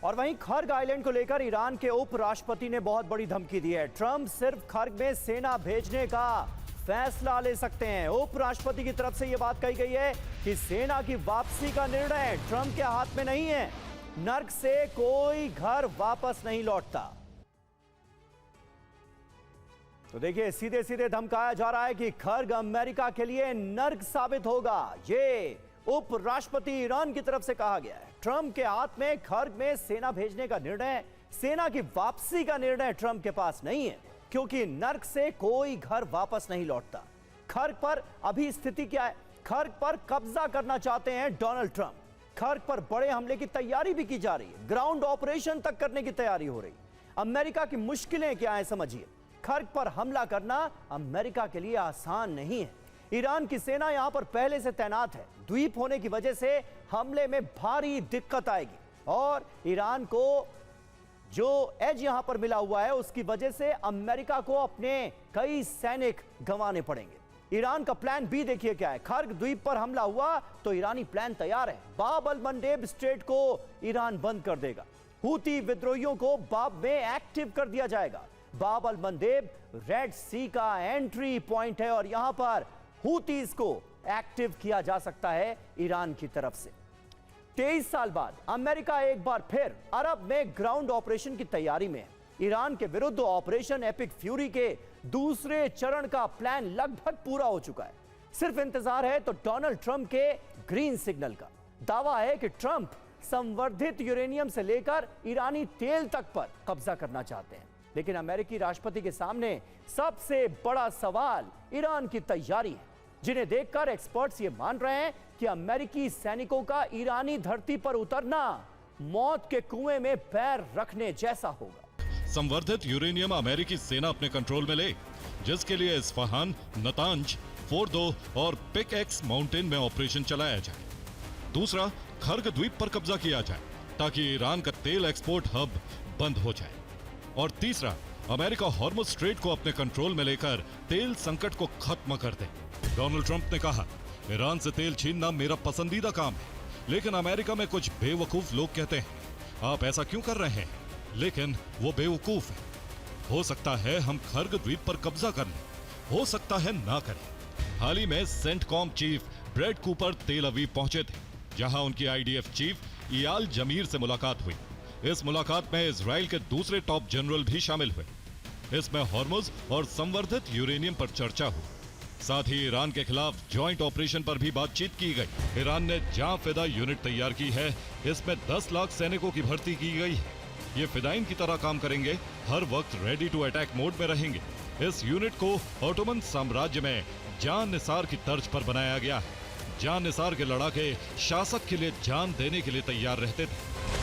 और वहीं खर्ग आइलैंड को लेकर ईरान के उपराष्ट्रपति ने बहुत बड़ी धमकी दी है। ट्रंप सिर्फ खर्ग में सेना भेजने का फैसला ले सकते हैं। उपराष्ट्रपति की तरफ से यह बात कही गई है कि सेना की वापसी का निर्णय ट्रंप के हाथ में नहीं है। नर्क से कोई घर वापस नहीं लौटता। तो देखिए, सीधे सीधे धमकाया जा रहा है कि खर्ग अमेरिका के लिए नर्क साबित होगा। ये उपराष्ट्रपति ईरान की तरफ से कहा गया है। ट्रंप के हाथ में खर्ग में सेना भेजने का निर्णय, सेना की वापसी का निर्णय ट्रंप के पास नहीं है, क्योंकि नर्क से कोई घर वापस नहीं लौटता। खर्ग पर अभी स्थिति क्या है? खर्ग पर कब्जा करना चाहते हैं डोनाल्ड ट्रंप। खर्ग पर बड़े हमले की तैयारी भी की जा रही है, ग्राउंड ऑपरेशन तक करने की तैयारी हो रही। अमेरिका की मुश्किलें क्या है समझिए। खर्ग पर हमला करना अमेरिका के लिए आसान नहीं है। ईरान की सेना यहां पर पहले से तैनात है। द्वीप होने की वजह से हमले में भारी दिक्कत आएगी और ईरान को जो एज यहां पर मिला हुआ है उसकी वजह से अमेरिका को अपने कई सैनिक गंवाने पड़ेंगे। ईरान का प्लान बी देखिए क्या है। खर्ग द्वीप पर हमला हुआ तो ईरानी प्लान तैयार है। बाब अल मंडेब स्ट्रेट को ईरान बंद कर देगा। हूती विद्रोहियों को बाब में एक्टिव कर दिया जाएगा। बाब अल मंडेब रेड सी का एंट्री पॉइंट है और यहां पर हूतीज को एक्टिव किया जा सकता है ईरान की तरफ से। 23 साल बाद अमेरिका एक बार फिर अरब में ग्राउंड ऑपरेशन की तैयारी में है। ईरान के विरुद्ध ऑपरेशन एपिक फ्यूरी के दूसरे चरण का प्लान लगभग पूरा हो चुका है। सिर्फ इंतजार है तो डोनाल्ड ट्रंप के ग्रीन सिग्नल का। दावा है कि ट्रंप संवर्धित यूरेनियम से लेकर ईरानी तेल तक पर कब्जा करना चाहते हैं। लेकिन अमेरिकी राष्ट्रपति के सामने सबसे बड़ा सवाल ईरान की तैयारी है, जिन्हें देखकर एक्सपर्ट्स ये मान रहे हैं कि अमेरिकी सैनिकों का ईरानी धरती पर उतरना मौत के कुएं में पैर रखने जैसा होगा। संवर्धित यूरेनियम अमेरिकी सेना अपने कंट्रोल में ले, जिसके लिए इस्फहान, नतांज, फोर्दो और पिकएक्स माउंटेन में ऑपरेशन चलाया जाए। दूसरा, खर्ग द्वीप पर कब्जा किया जाए ताकि ईरान का तेल एक्सपोर्ट हब बंद हो जाए। और तीसरा, अमेरिका हॉर्मुज स्ट्रेट को अपने कंट्रोल में लेकर तेल संकट को खत्म कर दे। डोनाल्ड ट्रंप ने कहा, ईरान से तेल छीनना मेरा पसंदीदा काम है, लेकिन अमेरिका में कुछ बेवकूफ लोग कहते हैं आप ऐसा क्यों कर रहे हैं, लेकिन वो बेवकूफ है। हो सकता है हम खर्ग द्वीप पर कब्जा कर लें, हो सकता है ना करें। हाल ही में सेंटकॉम चीफ ब्रैड कूपर तेल अवीव पहुंचे थे, जहां उनकी आईडीएफ चीफ इयाल जमीर से मुलाकात हुई। इस मुलाकात में इजराइल के दूसरे टॉप जनरल भी शामिल हुए। इसमें हॉर्मुज और संवर्धित यूरेनियम पर चर्चा हुई। साथ ही ईरान के खिलाफ जॉइंट ऑपरेशन पर भी बातचीत की गई। ईरान ने जां फिदा यूनिट तैयार की है। इसमें 10 लाख सैनिकों की भर्ती की गई है। ये फिदाइन की तरह काम करेंगे, हर वक्त रेडी टू अटैक मोड में रहेंगे। इस यूनिट को ऑटोमन साम्राज्य में जान निसार की तर्ज पर बनाया गया है। जान निसार के लड़ाके शासक के लिए जान देने के लिए तैयार रहते थे।